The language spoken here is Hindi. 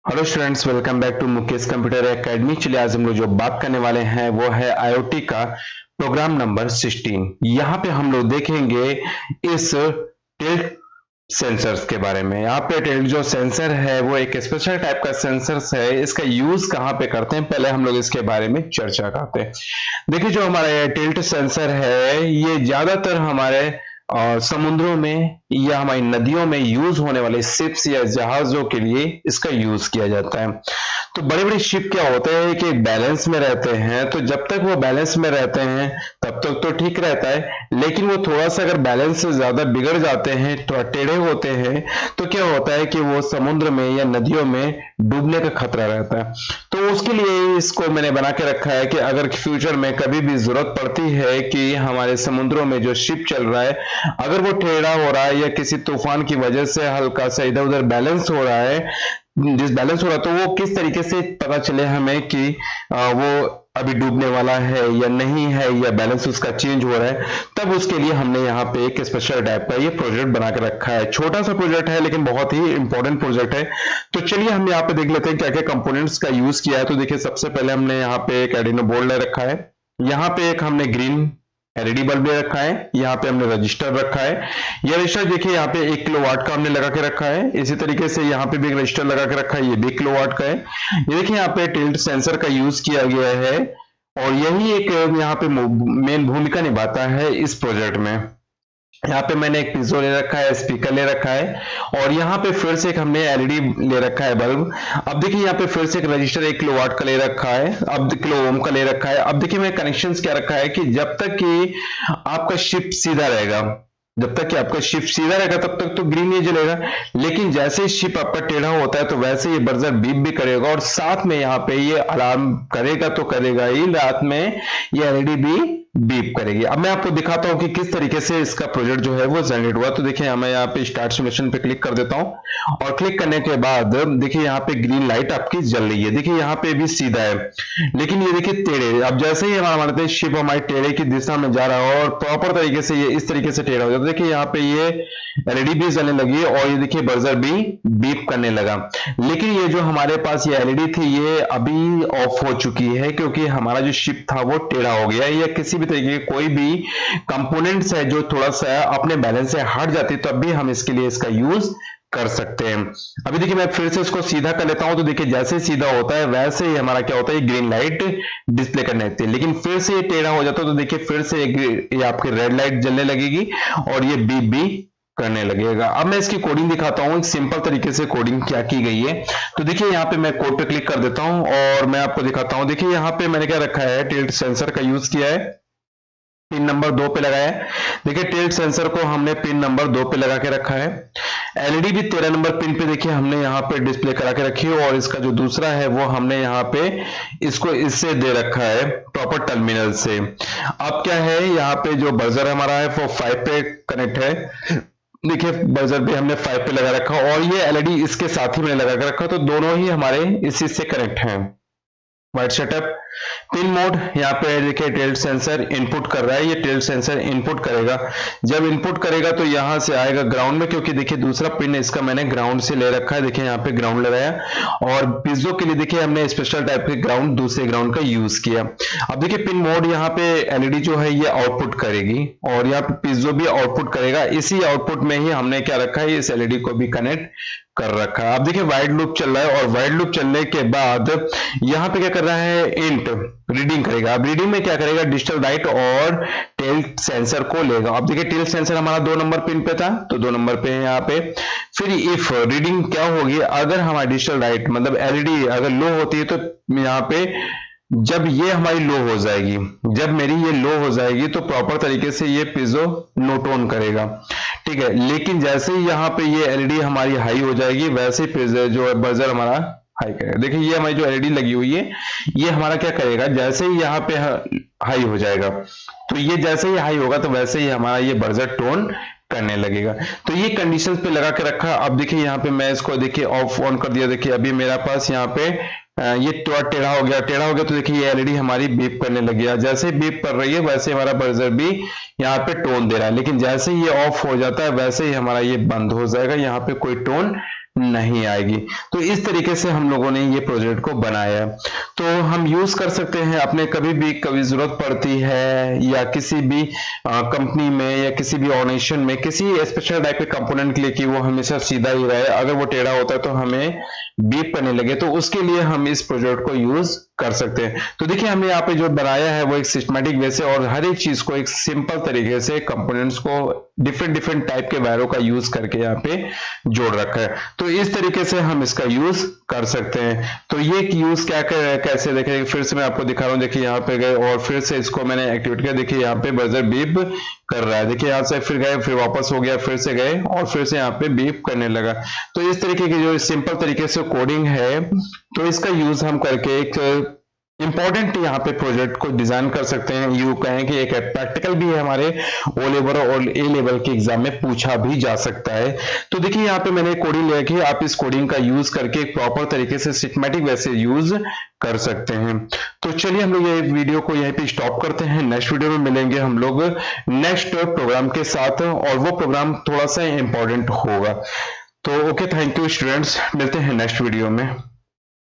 Hello students, welcome back to Mukesh computer academy. चलिए आज हम लोग जो बात करने वाले हैं वो है आईओटी का प्रोग्राम नंबर 16। यहाँ पे हम लोग देखेंगे इस टिल्ट सेंसर्स के बारे में। यहाँ पे टिल्ट जो सेंसर है वो एक स्पेशल टाइप का सेंसर है। इसका यूज कहाँ पे करते हैं, पहले हम लोग इसके बारे में चर्चा करते हैं। देखिए, जो हमारा टिल्ट सेंसर है ये ज्यादातर हमारे समुद्रों में या हमारी नदियों में यूज होने वाले शिप्स या जहाजों के लिए इसका यूज किया जाता है। तो बड़े बड़े शिप क्या होते हैं कि बैलेंस में रहते हैं, तो जब तक वो बैलेंस में रहते हैं तब तक तो ठीक रहता है, लेकिन वो थोड़ा सा अगर बैलेंस से ज्यादा बिगड़ जाते हैं, थोड़ा टेढ़े होते हैं, तो क्या होता है कि वो समुद्र में या नदियों में डूबने का खतरा रहता है। तो उसके लिए इसको मैंने बना के रखा है कि अगर फ्यूचर में कभी भी जरूरत पड़ती है कि हमारे समुद्रों में जो शिप चल रहा है अगर वो टेढ़ा हो रहा है या किसी तूफान की वजह से हल्का सा इधर उधर बैलेंस हो रहा है, डिसबैलेंस हो रहा है, तो वो किस तरीके से पता चले हमें कि वो अभी डूबने वाला है या नहीं है, या बैलेंस उसका चेंज हो रहा है, तब उसके लिए हमने यहाँ पे एक स्पेशल टाइप का ये प्रोजेक्ट बना के रखा है। छोटा सा प्रोजेक्ट है लेकिन बहुत ही इंपॉर्टेंट प्रोजेक्ट है। तो चलिए हम यहाँ पे देख लेते हैं क्या क्या कंपोनेंट्स का यूज किया है। तो देखिए, सबसे पहले हमने यहाँ पे एक एडिनो बोर्ड ले रखा है, यहाँ पे एक हमने ग्रीन एलईडी बल्ब ले रखा है, यहाँ पे हमने रजिस्टर रखा है। यह रजिस्टर देखिए यहाँ पे 1 किलोवाट का हमने लगा के रखा है। इसी तरीके से यहाँ पे भी एक रजिस्टर लगा के रखा है, ये भी 1 किलोवाट का है। ये देखिए यहाँ पे टिल्ट सेंसर का यूज किया गया है और यही एक यहाँ पे मेन भूमिका निभाता है इस प्रोजेक्ट में। यहाँ पे मैंने एक पिज़ो ले रखा है, स्पीकर ले रखा है और यहाँ पे फिर से एक हमने एलईडी ले रखा है बल्ब। अब देखिए यहाँ पे फिर से एक रजिस्टर 1 किलोवाट का ले रखा है, अब किलो ओम का ले रखा है। अब देखिए मैं कनेक्शंस क्या रखा है कि जब तक कि आपका शिफ्ट सीधा रहेगा, जब तक कि आपका शिफ्ट सीधा रहेगा तब तक तो ग्रीन नहीं जलेगा, लेकिन जैसे ही शिप आपका टेढ़ा होता है तो वैसे ये बजर बीप भी करेगा और साथ में यहाँ पे ये अलार्म करेगा तो करेगा ही, रात में ये एलईडी भी बीप करेगी। अब मैं आपको दिखाता हूं कि किस तरीके से इसका प्रोजेक्ट जो है वो जनरेट हुआ। तो देखिए मैं यहाँ पे स्टार्ट सिमुलेशन पे क्लिक कर देता हूं और क्लिक करने के बाद देखिए यहाँ पे ग्रीन लाइट आपकी जल रही है। देखिए यहाँ पे भी सीधा है लेकिन ये देखिए टेढ़े। अब जैसे ही हमारा मानते हैं शिप हमारे टेढ़े की दिशा में जा रहा है और प्रॉपर तरीके से ये इस तरीके से टेढ़ा हो जाता है। देखिए यहाँ पे ये एलईडी भी जलने लगी और ये देखिए बजर भी बीप करने लगा। लेकिन ये जो हमारे पास ये एलईडी थी ये अभी ऑफ हो चुकी है क्योंकि हमारा जो शिप था वो टेढ़ा हो गया, या किसी भी तरीके के कोई भी कंपोनेंट्स है जो थोड़ा सा अपने बैलेंस से हट जाती तब भी हम इसके लिए इसका यूज कर सकते हैं। अभी देखिए मैं फिर से इसको सीधा कर लेता हूं, तो देखिए जैसे सीधा होता है वैसे ही हमारा क्या होता है, ग्रीन लाइट डिस्प्ले करने लगती है। लेकिन फिर से ये टेढ़ा हो जाता है तो देखिए फिर से ये आपकी रेड लाइट जलने लगेगी और ये बीप भी करने लगेगा। अब मैं इसकी कोडिंग दिखाता हूं, एक सिंपल तरीके से कोडिंग क्या की गई है। तो देखिए यहाँ पे मैं कोड पे क्लिक कर देता हूं और मैं आपको दिखाता हूं। देखिए यहाँ पे मैंने क्या रखा है, टिल्ट सेंसर का यूज किया है, पिन नंबर 2 पे लगाया है। देखिए टिल्ट सेंसर को हमने पिन नंबर 2 पे लगा के रखा है। एलईडी भी 13 नंबर पिन पे देखिए हमने यहाँ पे डिस्प्ले करा के रखी है और इसका जो दूसरा है वो हमने यहाँ पे इसको इससे दे रखा है प्रॉपर टर्मिनल से। अब क्या है, यहाँ पे जो बजर हमारा है वो 5 पे कनेक्ट है। देखिए बजर भी हमने 5 पे लगा रखा और ये एलईडी इसके साथ ही मैंने लगा के रखा, तो दोनों ही हमारे इसी से कनेक्ट हैं। वाइट सेटअप पिन मोड, यहाँ पे देखिए टिल्ट सेंसर इनपुट कर रहा है, ये टिल्ट सेंसर इनपुट करेगा। जब इनपुट करेगा तो यहाँ से आएगा ग्राउंड में, क्योंकि देखिए दूसरा पिन इसका मैंने ग्राउंड से ले रखा है। देखिए यहाँ पे ग्राउंड लगाया और पिज्जो के लिए देखिए हमने स्पेशल टाइप के ग्राउंड, दूसरे ग्राउंड का यूज किया। अब देखिए पिन मोड, यहाँ पे एलईडी जो है ये आउटपुट करेगी और यहाँ पे पिज्जो भी आउटपुट करेगा। इसी आउटपुट में ही हमने क्या रखा है, इस एलईडी को भी कनेक्ट कर रखा है। अब देखिए वाइड लूप चल रहा है और वाइड लूप चलने के बाद यहाँ पे क्या कर रहा है, इंट रीडिंग करेगा। अब रीडिंग में क्या करेगा, डिजिटल राइट और टिल्ट सेंसर को लेगा। अब देखिए टिल्ट सेंसर हमारा 2 नंबर पिन पे था तो 2 नंबर पे है यहाँ पे। फिर इफ रीडिंग क्या होगी, अगर हमारा डिजिटल राइट मतलब एलईडी अगर लो होती है तो यहाँ पे जब ये हमारी लो हो जाएगी, जब मेरी ये लो हो जाएगी तो प्रॉपर तरीके से ये पिज़ो नोट ऑन करेगा, ठीक है। लेकिन जैसे ही यहाँ पे ये एलईडी हमारी हाई हो जाएगी वैसे ही जो बजर हमारा हाई करेगा। देखिए ये हमारी जो एलईडी लगी हुई है ये हमारा क्या करेगा, जैसे ही यहाँ पे हाई हो जाएगा तो ये जैसे ही हाई होगा तो वैसे ही हमारा ये बजर टोन करने लगेगा। तो ये कंडीशंस पे लगा के रखा। अब देखिए यहाँ पे मैं इसको देखिए ऑफ ऑन कर दिया। देखिए अभी मेरा पास यहाँ पे ये थोड़ा टेढ़ा हो गया, तो देखिए ये एलईडी हमारी बीप करने लगी है। जैसे बीप कर रही है वैसे हमारा बजर भी यहाँ पे टोन दे रहा है, लेकिन जैसे ही ये ऑफ हो जाता है वैसे ही हमारा ये बंद हो जाएगा, यहाँ पे कोई टोन नहीं आएगी। तो इस तरीके से हम लोगों ने ये प्रोजेक्ट को बनाया। तो हम यूज कर सकते हैं अपने कभी जरूरत पड़ती है या किसी भी कंपनी में या किसी भी ऑर्गेनाइजेशन में किसी स्पेशल टाइप के कंपोनेंट के लिए कि वो हमेशा सीधा ही रहे, अगर वो टेढ़ा होता है तो हमें बीप करने लगे, तो उसके लिए हम इस प्रोजेक्ट को यूज कर सकते हैं। तो देखिए हमने यहाँ पे जो बनाया है वो एक सिस्टमैटिक वे से और हर एक चीज को एक सिंपल तरीके से कंपोनेंट्स को डिफरेंट टाइप के वायरों का यूज करके यहाँ पे जोड़ रखा है। तो इस तरीके से हम इसका यूज कर सकते हैं। तो ये यूज क्या कर रहा है, कैसे देखें, फिर से मैं आपको दिखा रहा हूँ। देखिए यहाँ पे गए और फिर से इसको मैंने एक्टिवेट किया। देखिए यहाँ पे बजर बीप कर रहा है। देखिए यहाँ से फिर गए, फिर वापस हो गया, फिर से गए और फिर से यहाँ पे बीप करने लगा। तो इस तरीके की जो सिंपल तरीके से कोडिंग है, तो इसका यूज हम करके एक इंपॉर्टेंट यहाँ पे प्रोजेक्ट को डिजाइन कर सकते हैं। यू कहें कि एक प्रैक्टिकल भी है, हमारे ओ लेवल और ए लेवल के एग्जाम में पूछा भी जा सकता है। तो देखिए यहाँ पे मैंने कोडिंग लिया कि आप इस कोडिंग का यूज करके एक प्रॉपर तरीके से सिस्टमैटिक वैसे यूज कर सकते हैं। तो चलिए हम लोग ये वीडियो को यहीं पे स्टॉप करते हैं। नेक्स्ट वीडियो में मिलेंगे हम लोग नेक्स्ट प्रोग्राम के साथ और वो प्रोग्राम थोड़ा सा इंपॉर्टेंट होगा। तो ओके, थैंक यू स्टूडेंट्स, मिलते हैं नेक्स्ट वीडियो में।